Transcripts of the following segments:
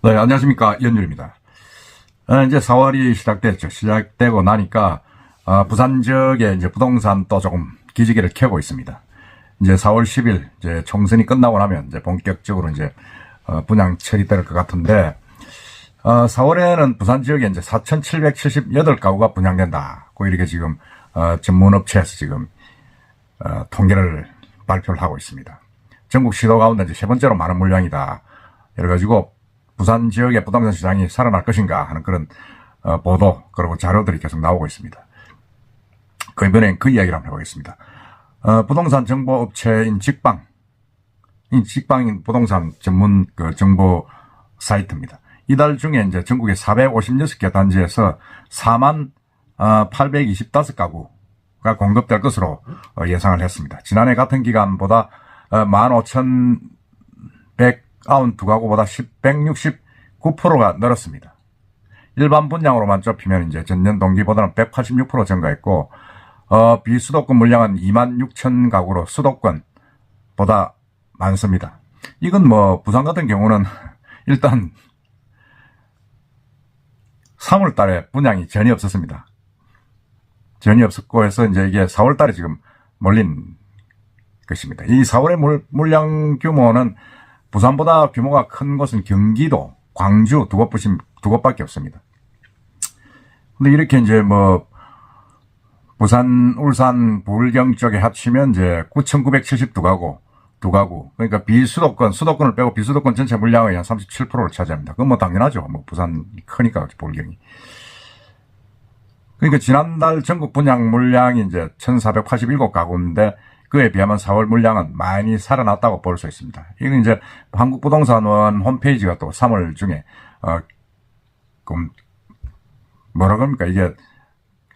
네, 안녕하십니까. 연율입니다. 이제 4월이 시작됐죠. 시작되고 나니까, 부산 지역에 이제 부동산 또 조금 기지개를 켜고 있습니다. 이제 4월 10일, 이제 총선이 끝나고 나면 이제 본격적으로 이제, 분양 처리될 것 같은데, 4월에는 부산 지역에 이제 4,778가구가 분양된다. 고 이렇게 지금, 전문업체에서 지금, 통계를 발표를 하고 있습니다. 전국 시도 가운데 이제 세 번째로 많은 물량이다. 이래가지고, 부산 지역의 부동산 시장이 살아날 것인가 하는 그런 보도 그리고 자료들이 계속 나오고 있습니다. 이번엔 그 이야기를 한번 해보겠습니다. 부동산 정보 업체인 직방인 부동산 전문 정보 사이트입니다. 이달 중에 이제 전국의 456개 단지에서 4825가구가 공급될 것으로 예상을 했습니다. 지난해 같은 기간보다 15,192가구보다 169%가 늘었습니다. 일반 분양으로만 좁히면 이제 전년 동기보다는 186% 증가했고, 비수도권 물량은 26,000가구로 수도권보다 많습니다. 이건 뭐, 부산 같은 경우는 일단 3월 달에 분양이 전혀 없었습니다. 전혀 없었고 해서 이제 이게 4월 달에 지금 몰린 것입니다. 이 4월의 물량 규모는 부산보다 규모가 큰 곳은 경기도, 광주 두 곳밖에 없습니다. 근데 이렇게 이제 뭐, 부산, 울산, 부울경 쪽에 합치면 이제 9,972가구, 두 가구. 그러니까 수도권을 빼고 비수도권 전체 물량의 한 37%를 차지합니다. 그건 뭐 당연하죠. 뭐 부산이 크니까, 부울경이. 그러니까 지난달 전국 분양 물량이 이제 1,487가구인데, 그에 비하면 4월 물량은 많이 살아났다고 볼 수 있습니다. 이건 이제 한국부동산원 홈페이지가 또 3월 중에, 뭐라 그럽니까? 이게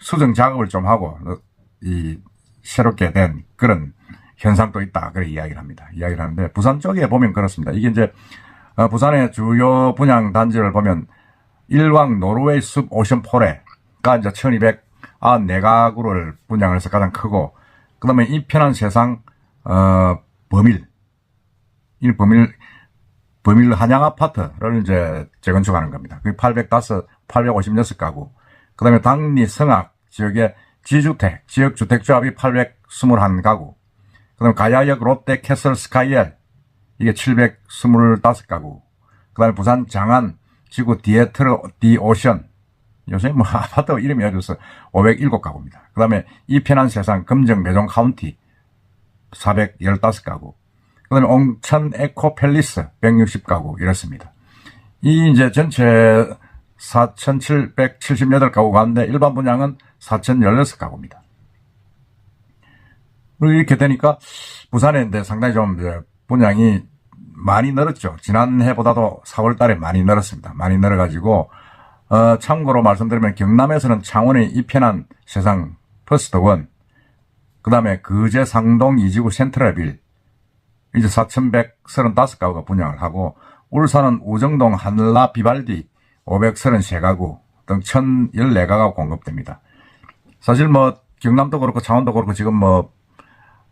수정 작업을 좀 하고, 새롭게 된 그런 현상도 있다. 그렇게 이야기를 합니다. 이야기를 하는데, 부산 쪽에 보면 그렇습니다. 이게 이제, 부산의 주요 분양 단지를 보면, 일왕 노르웨이 숲 오션포레가 이제 1294가구를 분양을 해서 가장 크고, 그 다음에 이 편한 세상, 범일 한양 아파트를 이제 재건축하는 겁니다. 그게 856가구. 그 다음에 당리 성악 지역의 지역주택조합이 821가구. 그 다음에 가야역 롯데 캐슬 스카이엘, 이게 725가구. 그 다음에 부산 장안 지구 디에트르 디오션, 요새 뭐 아파트 이름이 어려서 507가구입니다. 그 다음에 이 편한 세상 금정 매종 카운티 415가구. 그 다음에 옹천 에코 팰리스 160가구 이렇습니다. 이 이제 전체 4,778가구 가운데 일반 분양은 4,016가구입니다. 그리고 이렇게 되니까 부산에 이제 상당히 좀 분양이 많이 늘었죠. 지난해보다도 4월 달에 많이 늘었습니다. 많이 늘어가지고, 참고로 말씀드리면 경남에서는 창원의 이편한 세상 퍼스트원, 그 다음에 거제 상동 이지구 센트럴빌, 이제 4,135가구가 분양을 하고, 울산은 우정동 한라 비발디 533가구 등 1,014가구가 공급됩니다. 사실 뭐 경남도 그렇고 창원도 그렇고 지금 뭐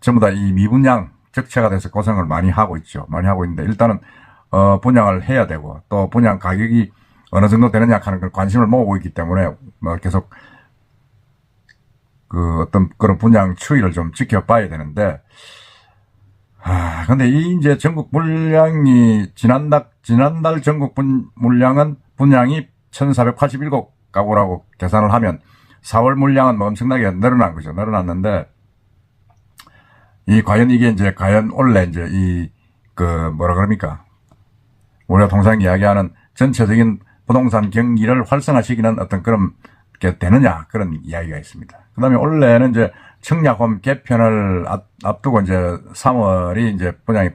전부 다 이 미분양 적체가 돼서 고생을 많이 하고 있죠. 많이 하고 있는데 일단은 분양을 해야 되고 또 분양 가격이 어느 정도 되느냐 하는 걸 관심을 모으고 있기 때문에 뭐 계속 어떤 그런 분양 추이를 좀 지켜봐야 되는데, 근데 이 이제 전국 물량이 지난달 전국 물량은 분양이 1,487가구라고 계산을 하면 4월 물량은 뭐 엄청나게 늘어난 거죠. 늘어났는데 과연 이게 이제 원래 이제 뭐라 그럽니까? 우리가 통상 이야기하는 전체적인 부동산 경기를 활성화시키는 어떤 그런 게 되느냐 그런 이야기가 있습니다. 그 다음에 원래는 이제 청약홈 개편을 앞두고 이제 3월이 이제 분양이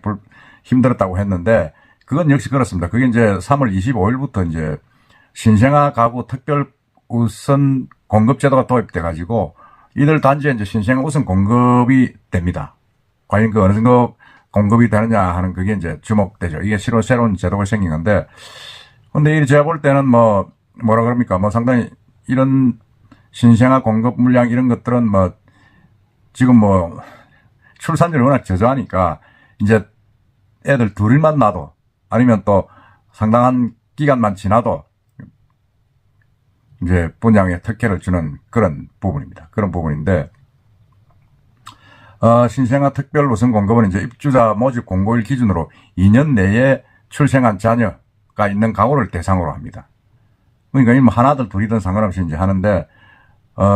힘들었다고 했는데 그건 역시 그렇습니다. 그게 이제 3월 25일부터 이제 신생아 가구 특별 우선 공급 제도가 도입돼 가지고 이들 단지에 이제 신생아 우선 공급이 됩니다. 과연 어느 정도 공급이 되느냐 하는 그게 이제 주목되죠. 이게 새로운 제도가 생긴 건데, 근데 제가 볼 때는 뭐라 그럽니까? 상당히 이런 신생아 공급 물량 이런 것들은 지금 출산율이 워낙 저조하니까 이제 애들 둘만 낳아도 아니면 또 상당한 기간만 지나도 이제 분양에 특혜를 주는 그런 부분입니다. 그런 부분인데, 신생아 특별 우선 공급은 이제 입주자 모집 공고일 기준으로 2년 내에 출생한 자녀가 있는 가구를 대상으로 합니다. 그러니까 뭐 하나들 둘이든 상관없이 이제 하는데,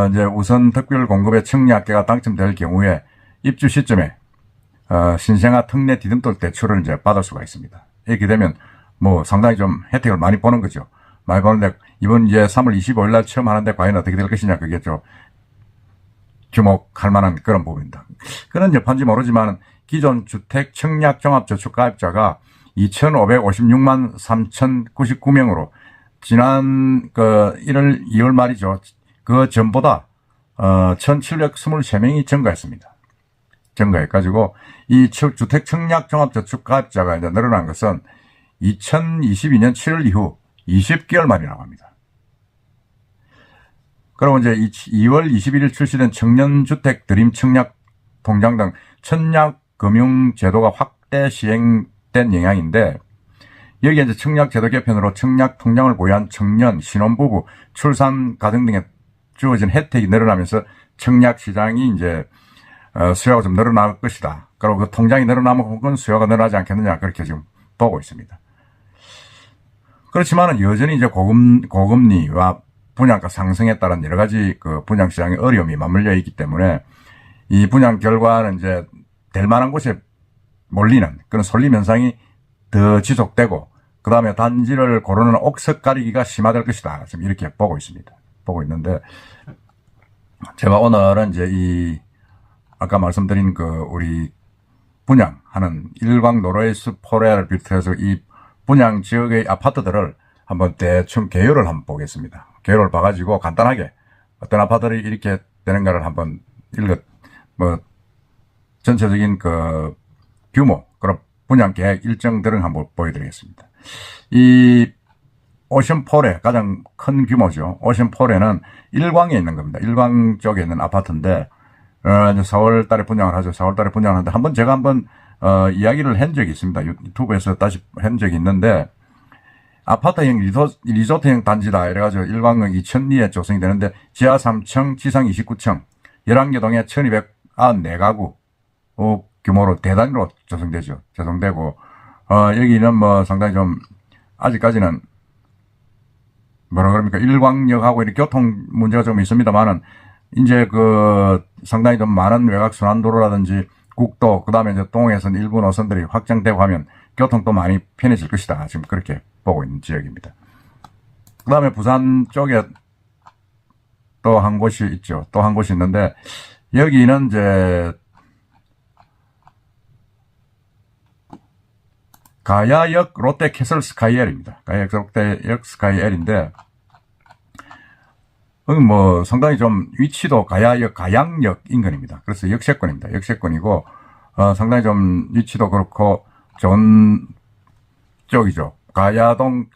이제 우선 특별 공급에 청약계가 당첨될 경우에 입주 시점에 신생아 특례 디딤돌 대출을 이제 받을 수가 있습니다. 이렇게 되면 뭐 상당히 좀 혜택을 많이 보는 거죠. 많이 보는데 이번 이제 3월 25일 날 처음 하는데 과연 어떻게 될 것이냐, 그게 좀 주목할 만한 그런 부분입니다. 그런 여파인지 모르지만 기존 주택 청약 종합저축 가입자가 2,556만 3,099명으로 지난 1월 2월 말이죠. 그 전보다 1,723명이 증가했습니다. 증가해가지고 이 주택 청약 종합저축 가입자가 이제 늘어난 것은 2022년 7월 이후 20개월 만이라고 합니다. 그리고 이제 2월 21일 출시된 청년주택 드림 청약 통장 등 청약 금융 제도가 확대 시행된 영향인데, 여기에 이제 청약 제도 개편으로 청약 통장을 보유한 청년, 신혼부부, 출산 가정 등에 주어진 혜택이 늘어나면서 청약 시장이 이제 수요가 좀 늘어날 것이다. 그리고 그 통장이 늘어나면 혹은 수요가 늘어나지 않겠느냐, 그렇게 지금 보고 있습니다. 그렇지만은 여전히 이제 고금리와 분양가 상승에 따른 여러 가지 그 분양시장의 어려움이 맞물려 있기 때문에 이 분양 결과는 이제 될 만한 곳에 몰리는 그런 설림 현상이 더 지속되고, 그 다음에 단지를 고르는 옥석 가리기가 심화될 것이다. 지금 이렇게 보고 있습니다. 보고 있는데, 제가 오늘은 이제 아까 말씀드린 우리 분양하는 일광 노로웨이스 포레를 비롯해서 이 분양 지역의 아파트들을 한번 대충 개요를 한번 보겠습니다. 개요를 봐가지고 간단하게 어떤 아파트들이 이렇게 되는가를 한번 전체적인 규모, 그런 분양 계획 일정들은 한번 보여드리겠습니다. 이 오션포레, 가장 큰 규모죠. 오션포레는 일광에 있는 겁니다. 일광 쪽에 있는 아파트인데, 4월 달에 분양을 하죠. 4월 달에 분양을 하는데, 제가 한번 이야기를 한 적이 있습니다. 유튜브에서 다시 한 적이 있는데, 아파트형 리조트형 단지다 이래가지고 일광역 2000리에 조성이 되는데, 지하 3층, 지상 29층, 11개 동에 1294가구 규모로 대단위로 조성되죠. 조성되고, 여기는 뭐 상당히 좀 아직까지는 일광역하고 이렇게 교통 문제가 좀 있습니다만은, 이제 상당히 좀 많은 외곽 순환도로라든지 국도, 그 다음에 이제 동에서는 일부 노선들이 확장되고 하면 교통도 많이 편해질 것이다. 지금 그렇게 보고 있는 지역입니다. 그 다음에 부산 쪽에 또 한 곳이 있죠. 또 한 곳이 있는데, 여기는 이제 가야역 롯데 캐슬 스카이엘입니다. 가야역 롯데역 스카이엘인데, 뭐 상당히 좀 위치도 가양역 인근입니다. 그래서 역세권입니다. 역세권이고, 상당히 좀 위치도 그렇고 좋은 쪽이죠. 가야동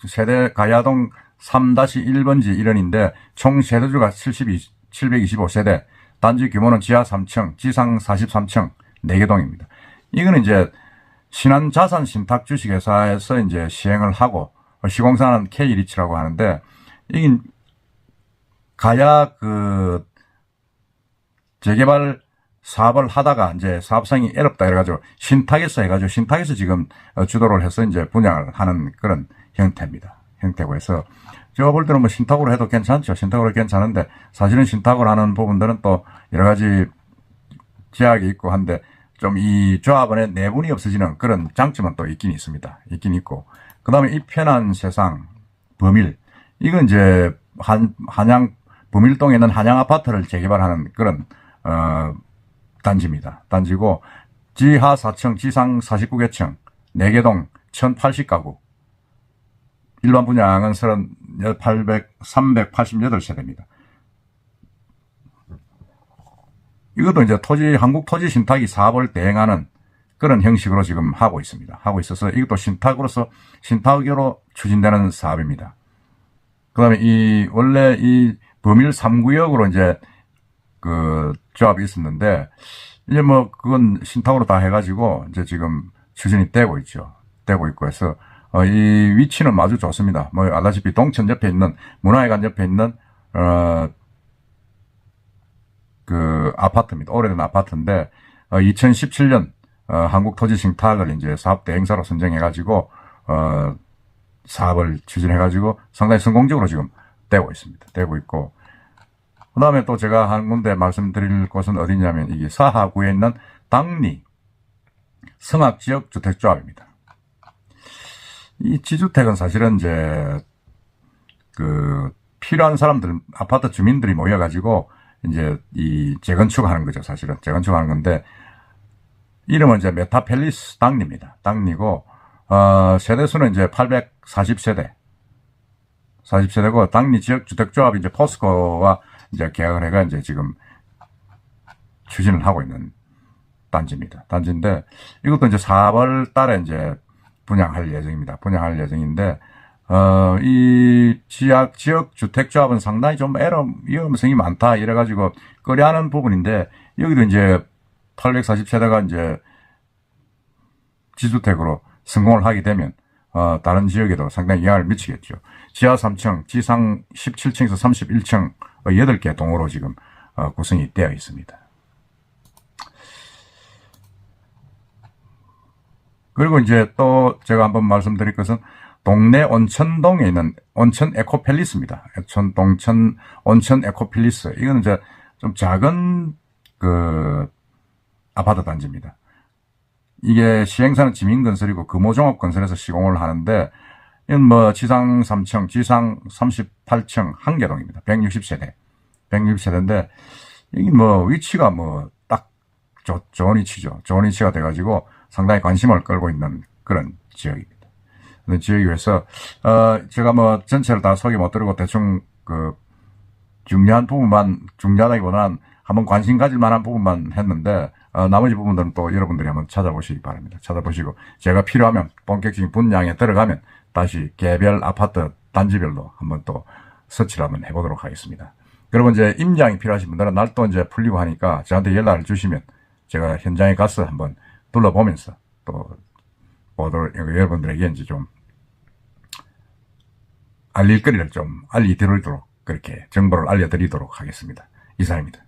3-1번지 일원인데 총 세대주가 725세대, 단지 규모는 지하 3층, 지상 43층, 4개 동입니다. 이거는 이제 신한자산 신탁 주식회사에서 이제 시행을 하고, 시공사는 K리치라고 하는데, 이게 가야 재개발 사업을 하다가 이제 사업성이 애롭다 이래가지고 신탁에서 지금 주도를 해서 이제 분양을 하는 그런 형태입니다. 형태고 해서 제가 볼 때는 뭐 신탁으로 해도 괜찮죠. 신탁으로 괜찮은데, 사실은 신탁으로 하는 부분들은 또 여러 가지 제약이 있고 한데, 좀 이 조합원의 내분이 없어지는 그런 장점은 또 있긴 있습니다. 있긴 있고. 그 다음에 이 편한 세상, 범일. 이건 이제 범일동에 있는 한양 아파트를 재개발하는 그런, 단지입니다. 단지고, 지하 4층, 지상 49개 층, 4개 동, 1080가구. 일반 분양은 388세대입니다. 이것도 이제 한국토지신탁이 사업을 대행하는 그런 형식으로 지금 하고 있습니다. 하고 있어서 이것도 신탁으로 추진되는 사업입니다. 그 다음에 원래 범일 3구역으로 이제 조합이 있었는데, 이제 뭐 그건 신탁으로 다 해가지고 이제 지금 추진이 되고 있죠. 되고 있고 해서 이 위치는 아주 좋습니다. 뭐 알다시피 동천 옆에 있는 문화회관 옆에 있는 그 아파트입니다. 오래된 아파트인데 2017년 한국토지싱탁을 이제 사업 대행사로 선정해가지고 사업을 추진해가지고 상당히 성공적으로 지금 되고 있습니다. 되고 있고, 그 다음에 또 제가 한 군데 말씀드릴 곳은 어디냐면 이게 사하구에 있는 당리 성악지역주택조합입니다. 이 지주택은 사실은 이제 그 필요한 사람들, 아파트 주민들이 모여가지고 이제 이 재건축하는 거죠. 사실은 재건축하는 건데, 이름은 이제 메타펠리스 당리입니다. 당리고 세대수는 이제 840세대. 40세대고, 당리 지역주택조합이 이제 포스코와 이제 계약을 해가 이제 지금 추진을 하고 있는 단지입니다. 단지인데, 이것도 이제 4월 달에 이제 분양할 예정입니다. 분양할 예정인데, 이 지역주택조합은 상당히 좀 위험성이 많다. 이래가지고 꺼려하는 부분인데, 여기도 이제 840세대가 이제 지주택으로 성공을 하게 되면 다른 지역에도 상당히 영향을 미치겠죠. 지하 3층, 지상 17층에서 31층 8개 동으로 지금 구성이 되어 있습니다. 그리고 이제 또 제가 한번 말씀드릴 것은 동네 온천동에 있는 온천 에코팰리스입니다. 온천 에코팰리스. 이거는 이제 좀 작은 그 아파트 단지입니다. 이게 시행사는 지민건설이고 금호종합건설에서 시공을 하는데, 이건 뭐 지상 3층, 지상 38층 한개동입니다. 160세대. 160세대인데, 이게 뭐 위치가 뭐 딱 좋은 위치죠. 좋은 위치가 돼가지고 상당히 관심을 끌고 있는 그런 지역입니다. 그런 지역에서, 제가 뭐 전체를 다 소개 못 드리고 대충 그 중요한 부분만, 중요하다기보다는 한번 관심 가질 만한 부분만 했는데, 나머지 부분들은 또 여러분들이 한번 찾아보시기 바랍니다. 찾아보시고, 제가 필요하면 본격적인 분양에 들어가면 다시 개별 아파트 단지별로 한번 또 서치를 한번 해보도록 하겠습니다. 그리고 이제 임장이 필요하신 분들은 날도 이제 풀리고 하니까 저한테 연락을 주시면 제가 현장에 가서 한번 둘러보면서 또 여러분들에게 이제 좀 알릴 거리를 좀 알려드리도록, 그렇게 정보를 알려드리도록 하겠습니다. 이상입니다.